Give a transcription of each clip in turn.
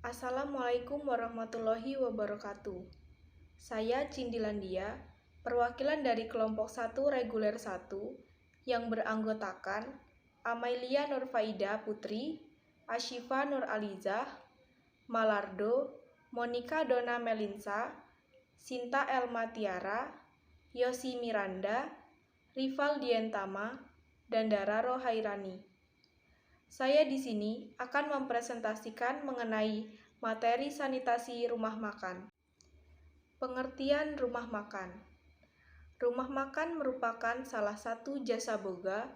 Assalamualaikum warahmatullahi wabarakatuh. Saya Cindilandia, perwakilan dari kelompok 1 reguler 1 yang beranggotakan Amalia Nurfaida Putri, Ashifa Nur Alizah, Malardo, Monica Dona Melinsa, Sinta Elma Tiara, Yosi Miranda, Rival Dientama, dan Dararo Hairani. Saya di sini akan mempresentasikan mengenai materi sanitasi rumah makan. Pengertian rumah makan. Rumah makan merupakan salah satu jasa boga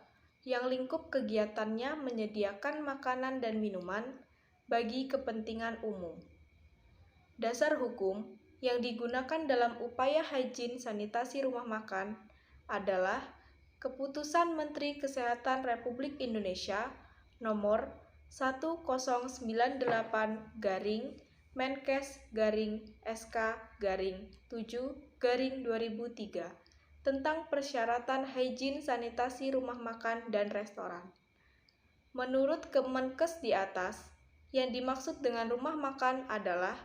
yang lingkup kegiatannya menyediakan makanan dan minuman bagi kepentingan umum. Dasar hukum yang digunakan dalam upaya hygiene sanitasi rumah makan adalah Keputusan Menteri Kesehatan Republik Indonesia Nomor 1098 Menkes SK 7 2003 tentang persyaratan hygiene sanitasi rumah makan dan restoran. Menurut Kemenkes di atas, yang dimaksud dengan rumah makan adalah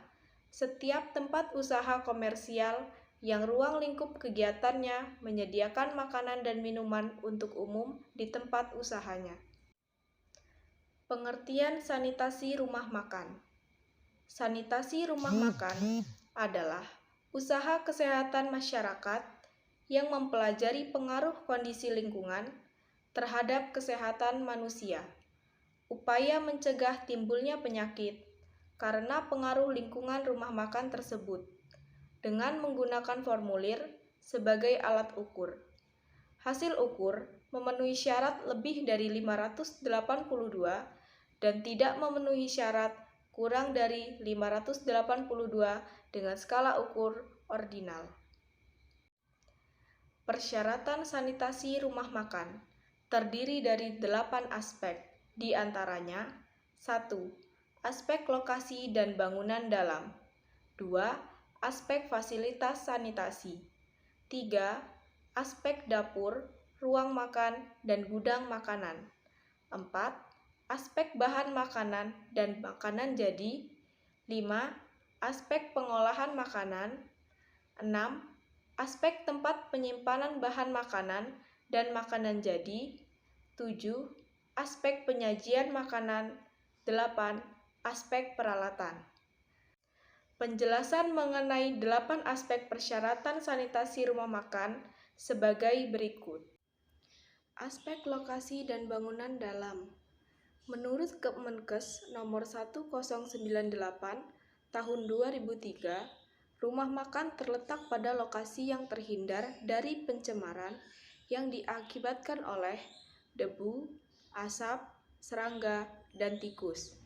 setiap tempat usaha komersial yang ruang lingkup kegiatannya menyediakan makanan dan minuman untuk umum di tempat usahanya. Pengertian sanitasi rumah makan. Sanitasi rumah makan adalah usaha kesehatan masyarakat yang mempelajari pengaruh kondisi lingkungan terhadap kesehatan manusia. Upaya mencegah timbulnya penyakit karena pengaruh lingkungan rumah makan tersebut dengan menggunakan formulir sebagai alat ukur. Hasil ukur memenuhi syarat lebih dari 582 dan tidak memenuhi syarat kurang dari 582 dengan skala ukur ordinal. Persyaratan sanitasi rumah makan terdiri dari 8 aspek, di antaranya 1. Aspek lokasi dan bangunan dalam. 2. Aspek fasilitas sanitasi. 3. Aspek dapur, ruang makan, dan gudang makanan. 4. Aspek bahan makanan dan makanan jadi. 5. Aspek pengolahan makanan. 6. Aspek tempat penyimpanan bahan makanan dan makanan jadi. 7. Aspek penyajian makanan. 8. Aspek peralatan. Penjelasan mengenai 8 aspek persyaratan sanitasi rumah makan sebagai berikut. Aspek lokasi dan bangunan dalam. Menurut Kemenkes nomor 1098 tahun 2003, rumah makan terletak pada lokasi yang terhindar dari pencemaran yang diakibatkan oleh debu, asap, serangga, dan tikus.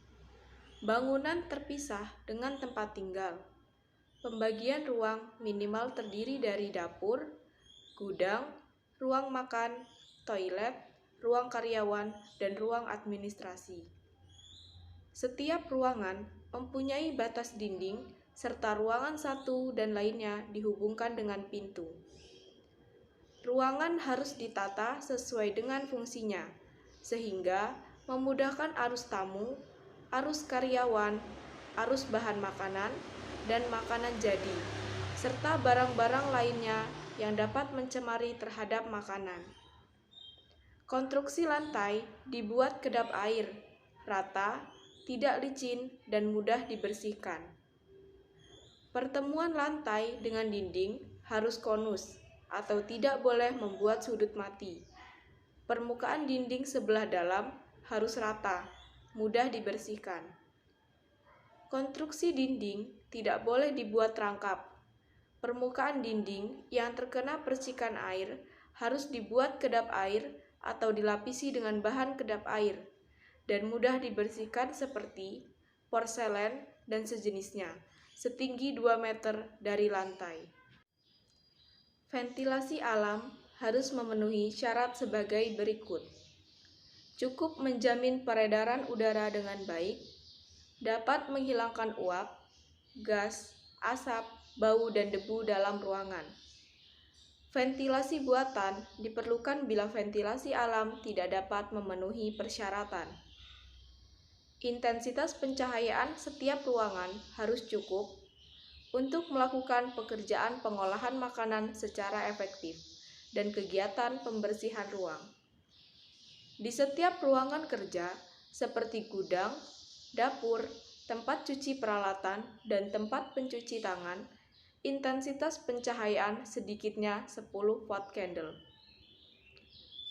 Bangunan terpisah dengan tempat tinggal. Pembagian ruang minimal terdiri dari dapur, gudang, ruang makan, toilet, ruang karyawan, dan ruang administrasi. Setiap ruangan mempunyai batas dinding serta ruangan satu dan lainnya dihubungkan dengan pintu. Ruangan harus ditata sesuai dengan fungsinya, sehingga memudahkan arus tamu, arus karyawan, arus bahan makanan, dan makanan jadi, serta barang-barang lainnya yang dapat mencemari terhadap makanan. Konstruksi lantai dibuat kedap air, rata, tidak licin, dan mudah dibersihkan. Pertemuan lantai dengan dinding harus konus atau tidak boleh membuat sudut mati. Permukaan dinding sebelah dalam harus rata, mudah dibersihkan. Konstruksi dinding tidak boleh dibuat rangkap. Permukaan dinding yang terkena percikan air harus dibuat kedap air atau dilapisi dengan bahan kedap air dan mudah dibersihkan seperti porselen dan sejenisnya, setinggi 2 meter dari lantai. Ventilasi alam harus memenuhi syarat sebagai berikut. Cukup menjamin peredaran udara dengan baik, dapat menghilangkan uap, gas, asap, bau, dan debu dalam ruangan. Ventilasi buatan diperlukan bila ventilasi alam tidak dapat memenuhi persyaratan. Intensitas pencahayaan setiap ruangan harus cukup untuk melakukan pekerjaan pengolahan makanan secara efektif dan kegiatan pembersihan ruang. Di setiap ruangan kerja, seperti gudang, dapur, tempat cuci peralatan, dan tempat pencuci tangan, intensitas pencahayaan sedikitnya 10 watt candle.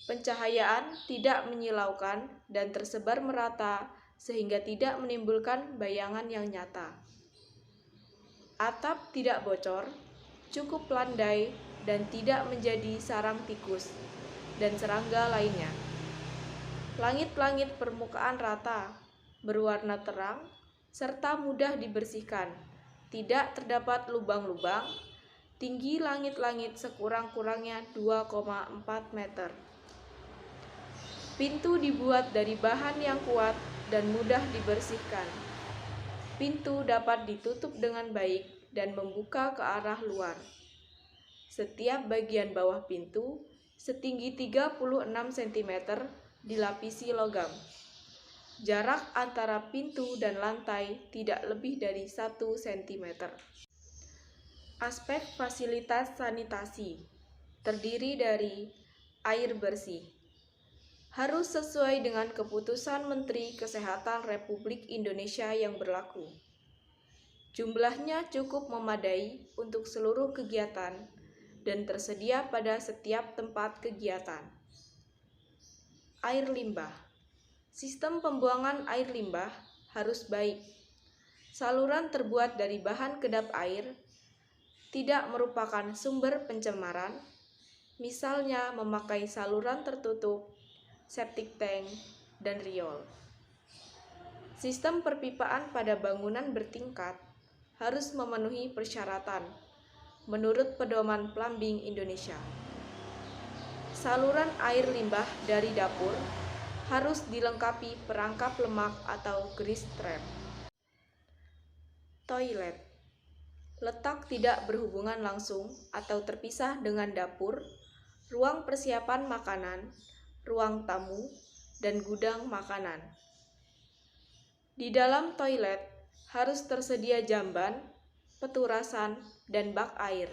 Pencahayaan tidak menyilaukan dan tersebar merata sehingga tidak menimbulkan bayangan yang nyata. Atap tidak bocor, cukup landai dan tidak menjadi sarang tikus dan serangga lainnya. Langit-langit permukaan rata, berwarna terang, serta mudah dibersihkan. Tidak terdapat lubang-lubang. Tinggi langit-langit sekurang-kurangnya 2,4 meter. Pintu dibuat dari bahan yang kuat dan mudah dibersihkan. Pintu dapat ditutup dengan baik dan membuka ke arah luar. Setiap bagian bawah pintu setinggi 36 cm dilapisi logam. Jarak antara pintu dan lantai tidak lebih dari 1 cm. Aspek fasilitas sanitasi terdiri dari air bersih. Harus sesuai dengan keputusan Menteri Kesehatan Republik Indonesia yang berlaku. Jumlahnya cukup memadai untuk seluruh kegiatan dan tersedia pada setiap tempat kegiatan. Air limbah. Sistem pembuangan air limbah harus baik. Saluran terbuat dari bahan kedap air, tidak merupakan sumber pencemaran, misalnya memakai saluran tertutup, septic tank, dan riol. Sistem perpipaan pada bangunan bertingkat harus memenuhi persyaratan menurut Pedoman Plumbing Indonesia. Saluran air limbah dari dapur harus dilengkapi perangkap lemak atau grease trap. Toilet. Letak tidak berhubungan langsung atau terpisah dengan dapur, ruang persiapan makanan, ruang tamu, dan gudang makanan. Di dalam toilet harus tersedia jamban, peturasan, dan bak air.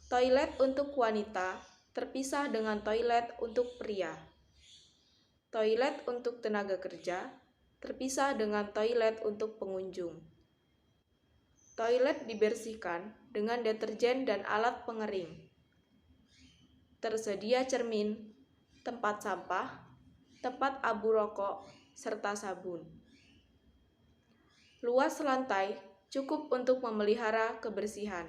Toilet untuk wanita terpisah dengan toilet untuk pria. Toilet untuk tenaga kerja terpisah dengan toilet untuk pengunjung. Toilet dibersihkan dengan deterjen dan alat pengering. Tersedia cermin, tempat sampah, tempat abu rokok, serta sabun. Luas lantai cukup untuk memelihara kebersihan.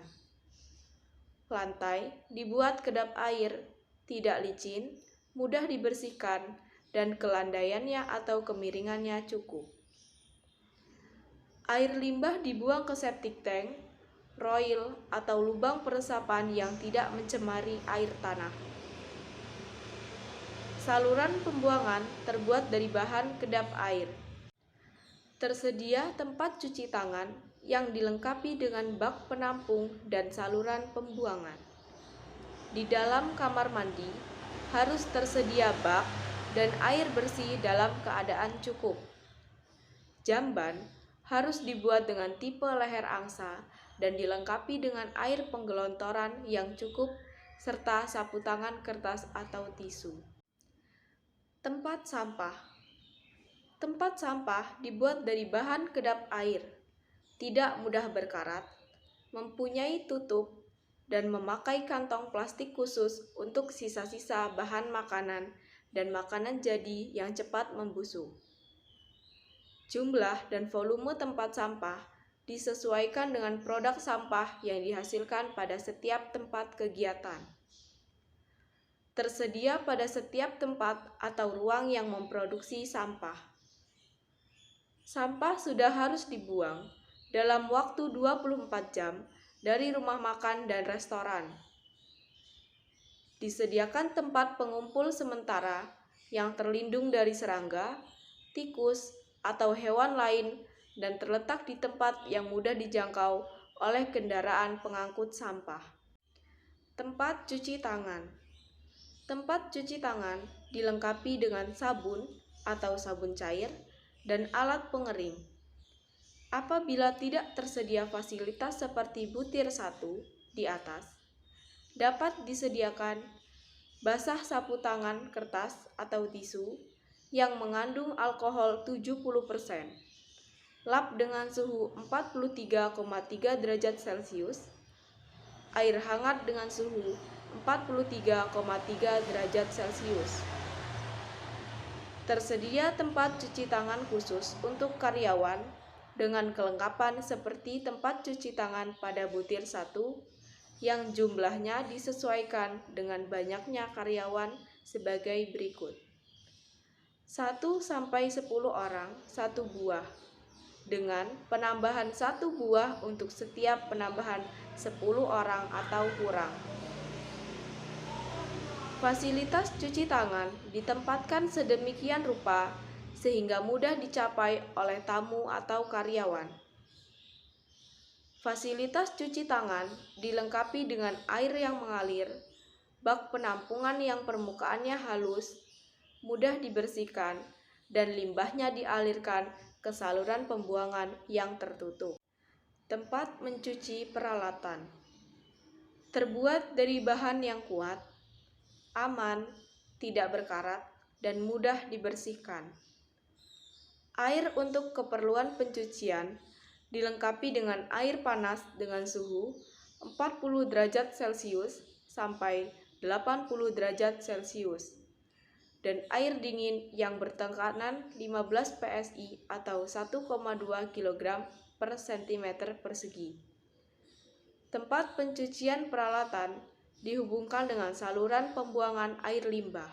Lantai dibuat kedap air, tidak licin, mudah dibersihkan, dan kelandaiannya atau kemiringannya cukup. Air limbah dibuang ke septic tank, roil, atau lubang peresapan yang tidak mencemari air tanah. Saluran pembuangan terbuat dari bahan kedap air. Tersedia tempat cuci tangan yang dilengkapi dengan bak penampung dan saluran pembuangan. Di dalam kamar mandi harus tersedia bak dan air bersih dalam keadaan cukup. Jamban harus dibuat dengan tipe leher angsa dan dilengkapi dengan air penggelontoran yang cukup serta sapu tangan kertas atau tisu. Tempat sampah. Tempat sampah dibuat dari bahan kedap air, tidak mudah berkarat, mempunyai tutup, dan memakai kantong plastik khusus untuk sisa-sisa bahan makanan dan makanan jadi yang cepat membusuk. Jumlah dan volume tempat sampah disesuaikan dengan produk sampah yang dihasilkan pada setiap tempat kegiatan. Tersedia pada setiap tempat atau ruang yang memproduksi sampah. Sampah sudah harus dibuang dalam waktu 24 jam dari rumah makan dan restoran. Disediakan tempat pengumpul sementara yang terlindung dari serangga, tikus, atau hewan lain dan terletak di tempat yang mudah dijangkau oleh kendaraan pengangkut sampah. Tempat cuci tangan. Tempat cuci tangan dilengkapi dengan sabun atau sabun cair dan alat pengering. Apabila tidak tersedia fasilitas seperti butir 1 di atas, dapat disediakan basah sapu tangan kertas atau tisu yang mengandung alkohol 70%, lap dengan suhu 43,3 derajat Celcius, air hangat dengan suhu 43,3 derajat Celcius. Tersedia tempat cuci tangan khusus untuk karyawan dengan kelengkapan seperti tempat cuci tangan pada butir 1 yang jumlahnya disesuaikan dengan banyaknya karyawan sebagai berikut. 1-10 orang 1 buah, dengan penambahan 1 buah untuk setiap penambahan 10 orang atau kurang. Fasilitas cuci tangan ditempatkan sedemikian rupa sehingga mudah dicapai oleh tamu atau karyawan. Fasilitas cuci tangan dilengkapi dengan air yang mengalir, bak penampungan yang permukaannya halus, mudah dibersihkan, dan limbahnya dialirkan ke saluran pembuangan yang tertutup. Tempat mencuci peralatan terbuat dari bahan yang kuat, aman, tidak berkarat, dan mudah dibersihkan. Air untuk keperluan pencucian dilengkapi dengan air panas dengan suhu 40 derajat Celcius sampai 80 derajat Celcius dan air dingin yang bertekanan 15 PSI atau 1,2 kg per cm persegi. Tempat pencucian peralatan dihubungkan dengan saluran pembuangan air limbah.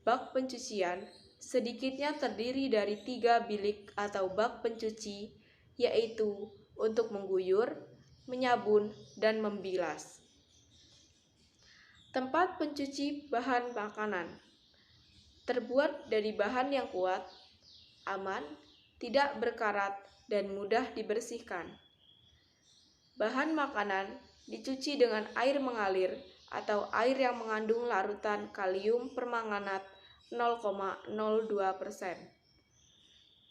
Bak pencucian sedikitnya terdiri dari 3 bilik atau bak pencuci, yaitu untuk mengguyur, menyabun, dan membilas. Tempat pencuci bahan makanan terbuat dari bahan yang kuat, aman, tidak berkarat, dan mudah dibersihkan. Bahan makanan dicuci dengan air mengalir atau air yang mengandung larutan kalium permanganat 0,02%.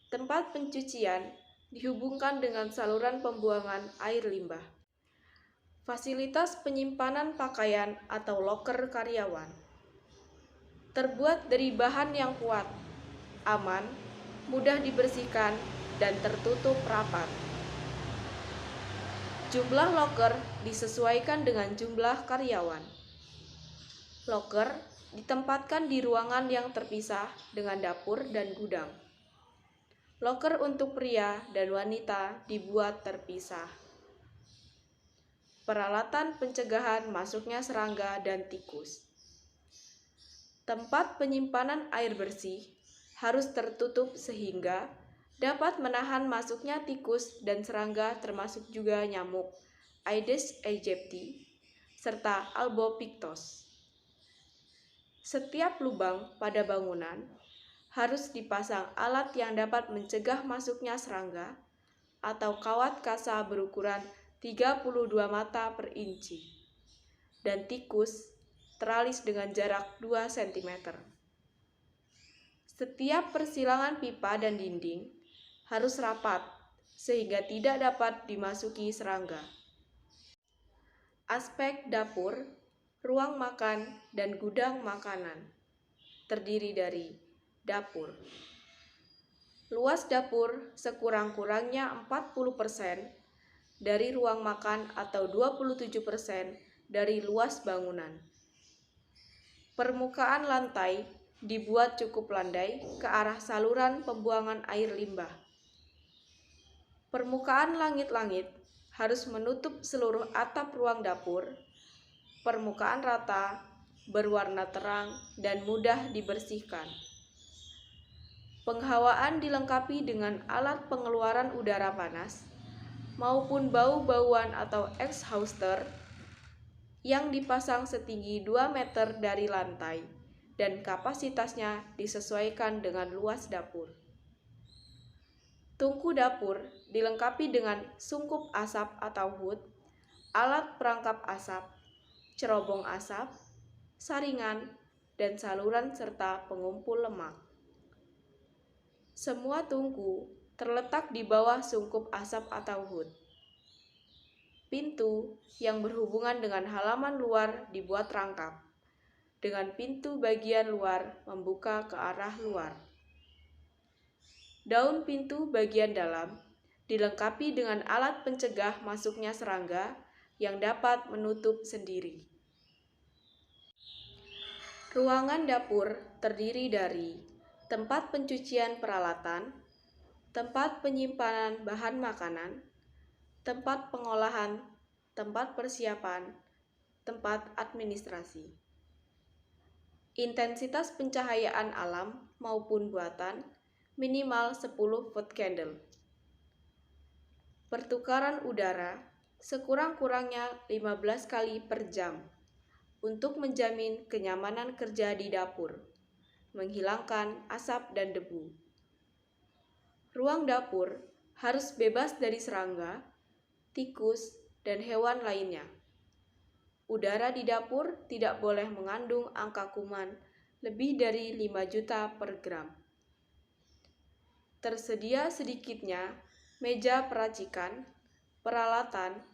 Tempat pencucian dihubungkan dengan saluran pembuangan air limbah. Fasilitas penyimpanan pakaian atau loker karyawan terbuat dari bahan yang kuat, aman, mudah dibersihkan, dan tertutup rapat. Jumlah loker disesuaikan dengan jumlah karyawan. Loker ditempatkan di ruangan yang terpisah dengan dapur dan gudang. Loker untuk pria dan wanita dibuat terpisah. Peralatan pencegahan masuknya serangga dan tikus. Tempat penyimpanan air bersih harus tertutup sehingga dapat menahan masuknya tikus dan serangga termasuk juga nyamuk Aedes aegypti serta Albopictus. Setiap lubang pada bangunan harus dipasang alat yang dapat mencegah masuknya serangga atau kawat kasa berukuran 32 mata per inci dan tikus teralis dengan jarak 2 cm. Setiap persilangan pipa dan dinding harus rapat sehingga tidak dapat dimasuki serangga. Aspek dapur, ruang makan, dan gudang makanan terdiri dari dapur. Luas dapur sekurang-kurangnya 40% dari ruang makan atau 27% dari luas bangunan. Permukaan lantai dibuat cukup landai ke arah saluran pembuangan air limbah. Permukaan langit-langit harus menutup seluruh atap ruang dapur. Permukaan rata, berwarna terang, dan mudah dibersihkan. Penghawaan dilengkapi dengan alat pengeluaran udara panas maupun bau-bauan atau exhauster yang dipasang setinggi 2 meter dari lantai dan kapasitasnya disesuaikan dengan luas dapur. Tungku dapur dilengkapi dengan sungkup asap atau hood, alat perangkap asap, cerobong asap, saringan, dan saluran serta pengumpul lemak. Semua tungku terletak di bawah sungkup asap atau hood. Pintu yang berhubungan dengan halaman luar dibuat rangkap, dengan pintu bagian luar membuka ke arah luar. Daun pintu bagian dalam dilengkapi dengan alat pencegah masuknya serangga yang dapat menutup sendiri. Ruangan dapur terdiri dari tempat pencucian peralatan, tempat penyimpanan bahan makanan, tempat pengolahan, tempat persiapan, tempat administrasi. Intensitas pencahayaan alam maupun buatan minimal 10 foot candle. Pertukaran udara sekurang-kurangnya 15 kali per jam untuk menjamin kenyamanan kerja di dapur, menghilangkan asap dan debu. Ruang dapur harus bebas dari serangga, tikus, dan hewan lainnya. Udara di dapur tidak boleh mengandung angka kuman lebih dari 5 juta per gram. Tersedia sedikitnya meja peracikan, peralatan,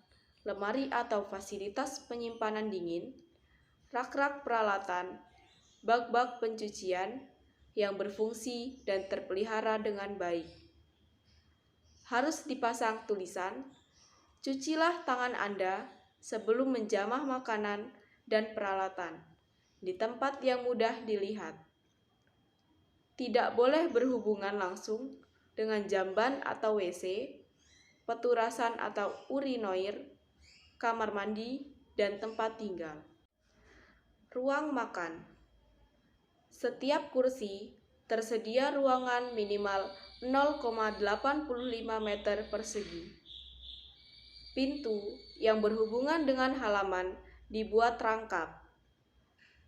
lemari atau fasilitas penyimpanan dingin, rak-rak peralatan, bak-bak pencucian yang berfungsi dan terpelihara dengan baik. Harus dipasang tulisan, "Cucilah tangan Anda sebelum menjamah makanan dan peralatan di tempat yang mudah dilihat." Tidak boleh berhubungan langsung dengan jamban atau WC, peturasan atau urinoir, kamar mandi, dan tempat tinggal. Ruang makan. Setiap kursi tersedia ruangan minimal 0,85 meter persegi. Pintu yang berhubungan dengan halaman dibuat rangkap.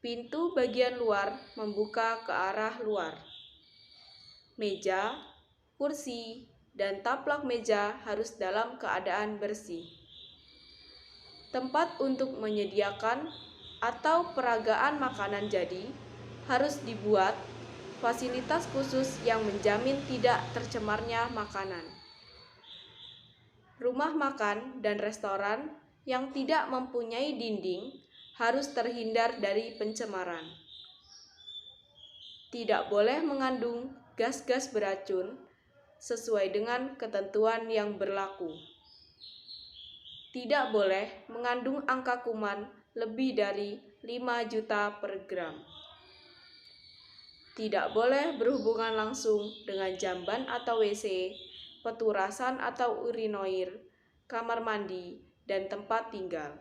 Pintu bagian luar membuka ke arah luar. Meja, kursi, dan taplak meja harus dalam keadaan bersih. Tempat untuk menyediakan atau peragaan makanan jadi harus dibuat fasilitas khusus yang menjamin tidak tercemarnya makanan. Rumah makan dan restoran yang tidak mempunyai dinding harus terhindar dari pencemaran. Tidak boleh mengandung gas-gas beracun sesuai dengan ketentuan yang berlaku. Tidak boleh mengandung angka kuman lebih dari 5 juta per gram. Tidak boleh berhubungan langsung dengan jamban atau WC, peturasan atau urinoir, kamar mandi, dan tempat tinggal.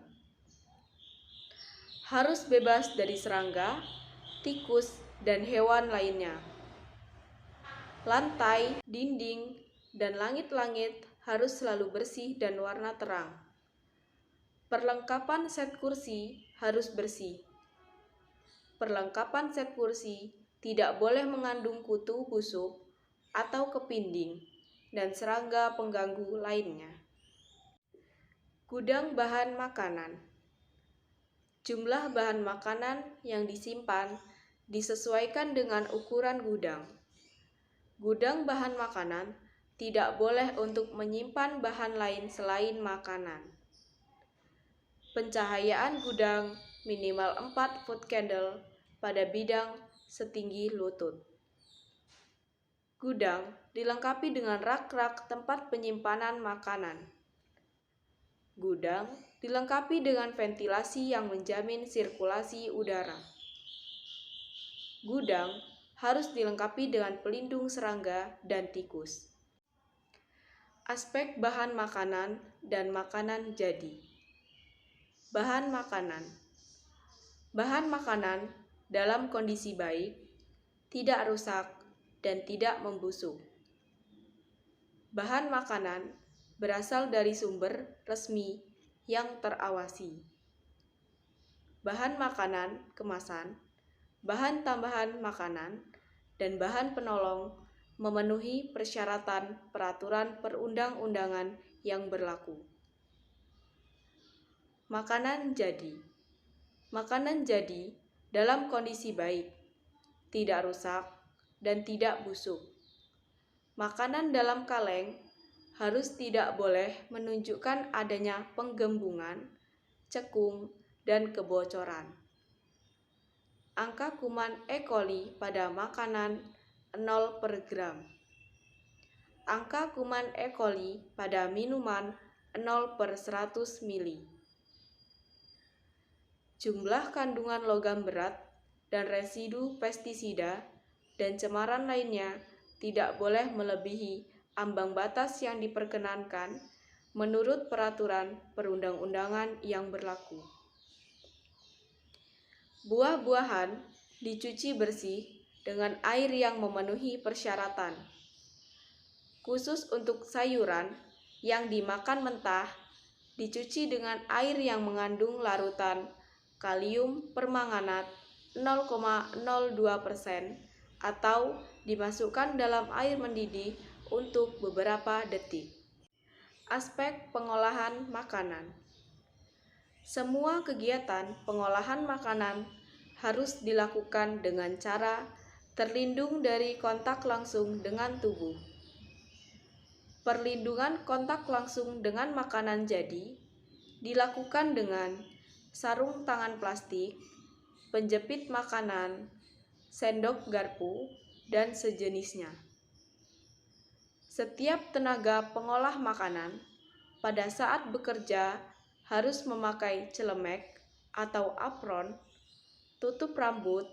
Harus bebas dari serangga, tikus, dan hewan lainnya. Lantai, dinding, dan langit-langit harus selalu bersih dan warna terang. Perlengkapan set kursi harus bersih. Perlengkapan set kursi tidak boleh mengandung kutu busuk atau kepinding dan serangga pengganggu lainnya. Gudang bahan makanan. Jumlah bahan makanan yang disimpan disesuaikan dengan ukuran gudang. Gudang bahan makanan tidak boleh untuk menyimpan bahan lain selain makanan. Pencahayaan gudang minimal 4 foot candle pada bidang setinggi lutut. Gudang dilengkapi dengan rak-rak tempat penyimpanan makanan. Gudang dilengkapi dengan ventilasi yang menjamin sirkulasi udara. Gudang harus dilengkapi dengan pelindung serangga dan tikus. Aspek bahan makanan dan makanan jadi. Bahan makanan. Bahan makanan dalam kondisi baik, tidak rusak, dan tidak membusuk. Bahan makanan berasal dari sumber resmi yang terawasi. Bahan makanan kemasan, bahan tambahan makanan, dan bahan penolong memenuhi persyaratan peraturan perundang-undangan yang berlaku. Makanan jadi. Makanan jadi dalam kondisi baik, tidak rusak, dan tidak busuk. Makanan dalam kaleng harus tidak boleh menunjukkan adanya penggembungan, cekung, dan kebocoran. Angka kuman E. coli pada makanan 0 per gram. Angka kuman E. coli pada minuman 0 per 100 mili. Jumlah kandungan logam berat dan residu pestisida dan cemaran lainnya tidak boleh melebihi ambang batas yang diperkenankan menurut peraturan perundang-undangan yang berlaku. Buah-buahan dicuci bersih dengan air yang memenuhi persyaratan. Khusus untuk sayuran yang dimakan mentah, dicuci dengan air yang mengandung larutan kalium permanganat 0,02% atau dimasukkan dalam air mendidih untuk beberapa detik. Aspek pengolahan makanan. Semua kegiatan pengolahan makanan harus dilakukan dengan cara terlindung dari kontak langsung dengan tubuh. Perlindungan kontak langsung dengan makanan jadi dilakukan dengan sarung tangan plastik, penjepit makanan, sendok garpu, dan sejenisnya. Setiap tenaga pengolah makanan pada saat bekerja harus memakai celemek atau apron, tutup rambut,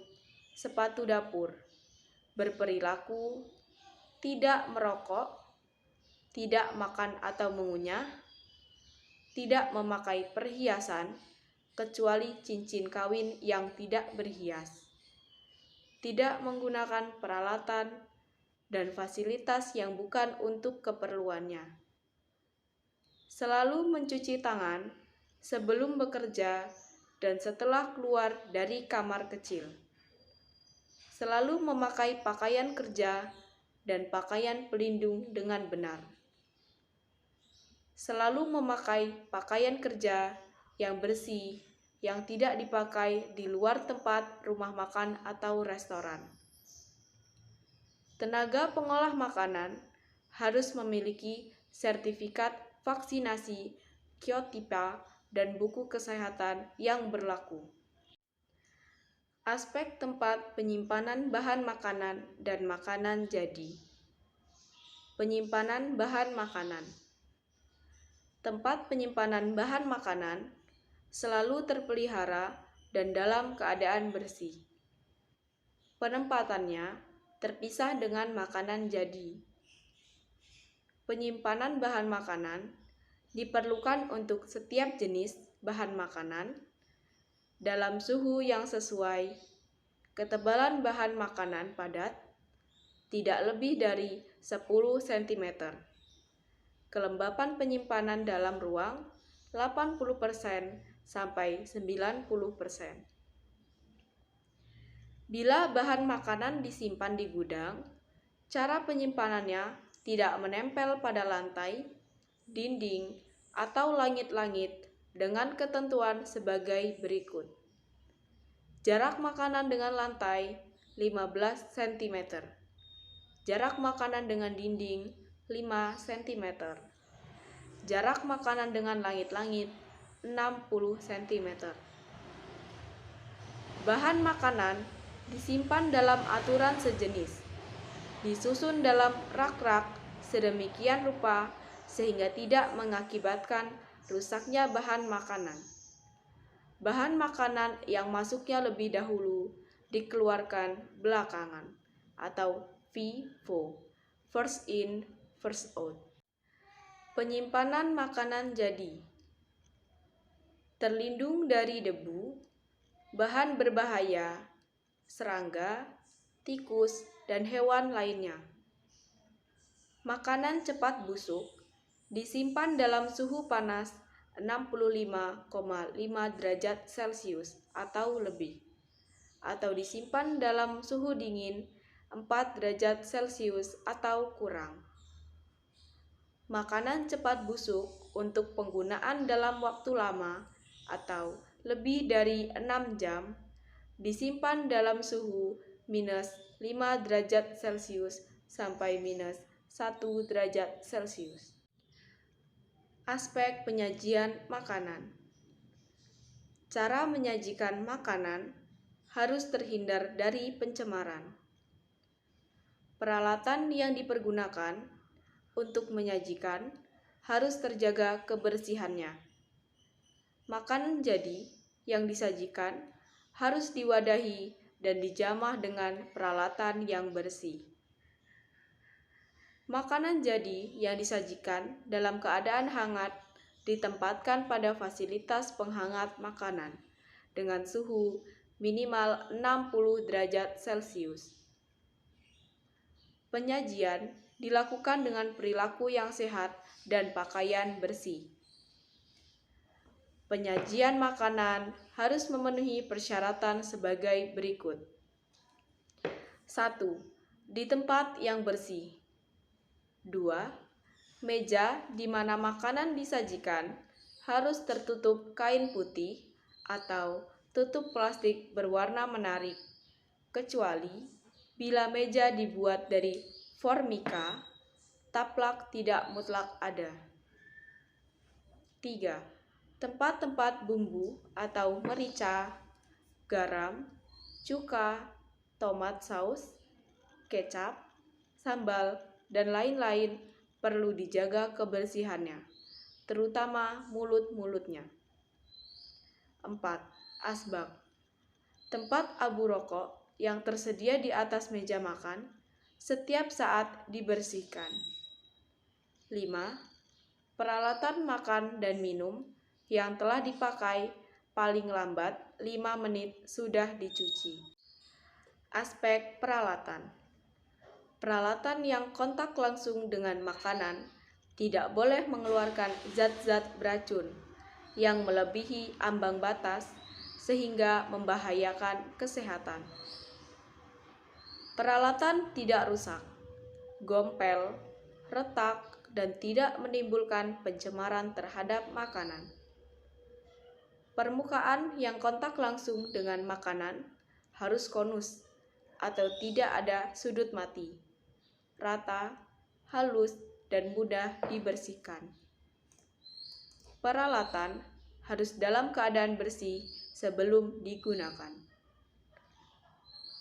sepatu dapur, berperilaku, tidak merokok, tidak makan atau mengunyah, tidak memakai perhiasan, kecuali cincin kawin yang tidak berhias, tidak menggunakan peralatan dan fasilitas yang bukan untuk keperluannya. Selalu mencuci tangan sebelum bekerja dan setelah keluar dari kamar kecil. Selalu memakai pakaian kerja dan pakaian pelindung dengan benar. Selalu memakai pakaian kerja yang bersih yang tidak dipakai di luar tempat rumah makan atau restoran. Tenaga pengolah makanan harus memiliki sertifikat vaksinasi, Kyotipa, dan buku kesehatan yang berlaku. Aspek tempat penyimpanan bahan makanan dan makanan jadi. Penyimpanan bahan makanan. Tempat penyimpanan bahan makanan selalu terpelihara dan dalam keadaan bersih. Penempatannya terpisah dengan makanan jadi. Penyimpanan bahan makanan diperlukan untuk setiap jenis bahan makanan dalam suhu yang sesuai, ketebalan bahan makanan padat, tidak lebih dari 10 cm. Kelembapan penyimpanan dalam ruang 80% sampai 90%. Bila bahan makanan disimpan di gudang, cara penyimpanannya tidak menempel pada lantai, dinding, atau langit-langit dengan ketentuan sebagai berikut. Jarak makanan dengan lantai 15 cm. Jarak makanan dengan dinding 5 cm. Jarak makanan dengan langit-langit 60 cm. Bahan makanan disimpan dalam aturan sejenis, disusun dalam rak-rak sedemikian rupa sehingga tidak mengakibatkan rusaknya bahan makanan. Bahan makanan yang masuknya lebih dahulu dikeluarkan belakangan atau FIFO, first in, first out. Penyimpanan makanan jadi. Terlindung dari debu, bahan berbahaya, serangga, tikus, dan hewan lainnya. Makanan cepat busuk disimpan dalam suhu panas 65,5 derajat Celcius atau lebih, atau disimpan dalam suhu dingin 4 derajat Celcius atau kurang. Makanan cepat busuk untuk penggunaan dalam waktu lama atau lebih dari 6 jam disimpan dalam suhu minus 5 derajat Celcius sampai minus 1 derajat Celcius. Aspek penyajian makanan. Cara menyajikan makanan harus terhindar dari pencemaran. Peralatan yang dipergunakan untuk menyajikan harus terjaga kebersihannya. Makanan jadi yang disajikan harus diwadahi dan dijamah dengan peralatan yang bersih. Makanan jadi yang disajikan dalam keadaan hangat ditempatkan pada fasilitas penghangat makanan dengan suhu minimal 60 derajat Celcius. Penyajian dilakukan dengan perilaku yang sehat dan pakaian bersih. Penyajian makanan harus memenuhi persyaratan sebagai berikut. 1. Di tempat yang bersih. 2. Meja di mana makanan disajikan harus tertutup kain putih atau tutup plastik berwarna menarik, kecuali bila meja dibuat dari formika, taplak tidak mutlak ada. 3. Tempat-tempat bumbu atau merica, garam, cuka, tomat saus, kecap, sambal, dan lain-lain perlu dijaga kebersihannya, terutama mulut-mulutnya. 4. Asbak. Tempat abu rokok yang tersedia di atas meja makan setiap saat dibersihkan. 5. Peralatan makan dan minum yang telah dipakai paling lambat 5 menit sudah dicuci. Aspek peralatan. Peralatan yang kontak langsung dengan makanan tidak boleh mengeluarkan zat-zat beracun yang melebihi ambang batas sehingga membahayakan kesehatan. Peralatan tidak rusak, gompel, retak, dan tidak menimbulkan pencemaran terhadap makanan. Permukaan yang kontak langsung dengan makanan harus konus atau tidak ada sudut mati, rata, halus, dan mudah dibersihkan. Peralatan harus dalam keadaan bersih sebelum digunakan.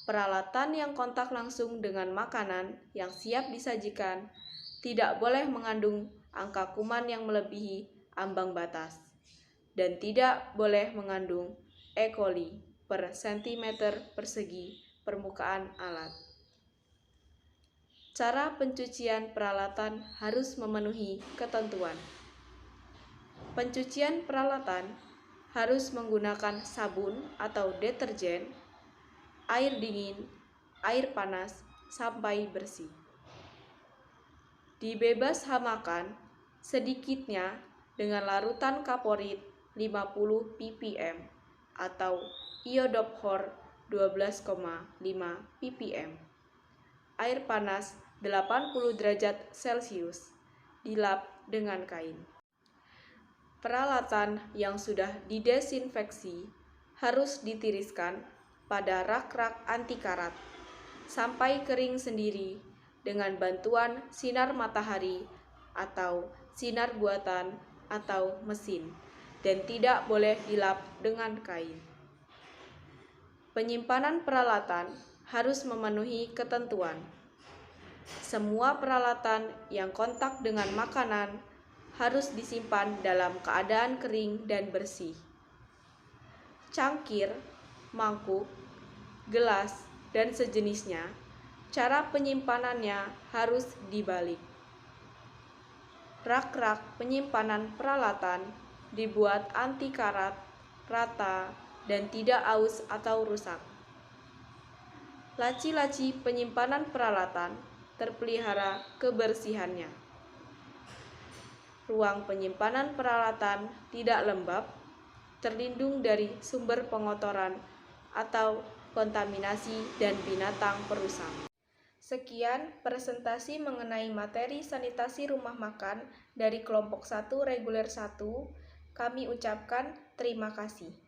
Peralatan yang kontak langsung dengan makanan yang siap disajikan tidak boleh mengandung angka kuman yang melebihi ambang batas dan tidak boleh mengandung E. coli per sentimeter persegi permukaan alat. Cara pencucian peralatan harus memenuhi ketentuan. Pencucian peralatan harus menggunakan sabun atau deterjen, air dingin, air panas, sampai bersih. Dibebas hamakan sedikitnya dengan larutan kaporit 50 ppm atau iodophor 12,5 ppm. Air panas 80 derajat Celcius, dilap dengan kain. Peralatan yang sudah didesinfeksi harus ditiriskan pada rak-rak anti karat sampai kering sendiri dengan bantuan sinar matahari atau sinar buatan atau mesin dan tidak boleh dilap dengan kain. Penyimpanan peralatan harus memenuhi ketentuan. Semua peralatan yang kontak dengan makanan harus disimpan dalam keadaan kering dan bersih. Cangkir, mangkuk, gelas, dan sejenisnya, cara penyimpanannya harus dibalik. Rak-rak penyimpanan peralatan dibuat anti karat, rata, dan tidak aus atau rusak. Laci-laci penyimpanan peralatan terpelihara kebersihannya. Ruang penyimpanan peralatan tidak lembab, terlindung dari sumber pengotoran atau kontaminasi dan binatang perusak. Sekian presentasi mengenai materi sanitasi rumah makan dari kelompok 1 reguler 1. Kami ucapkan terima kasih.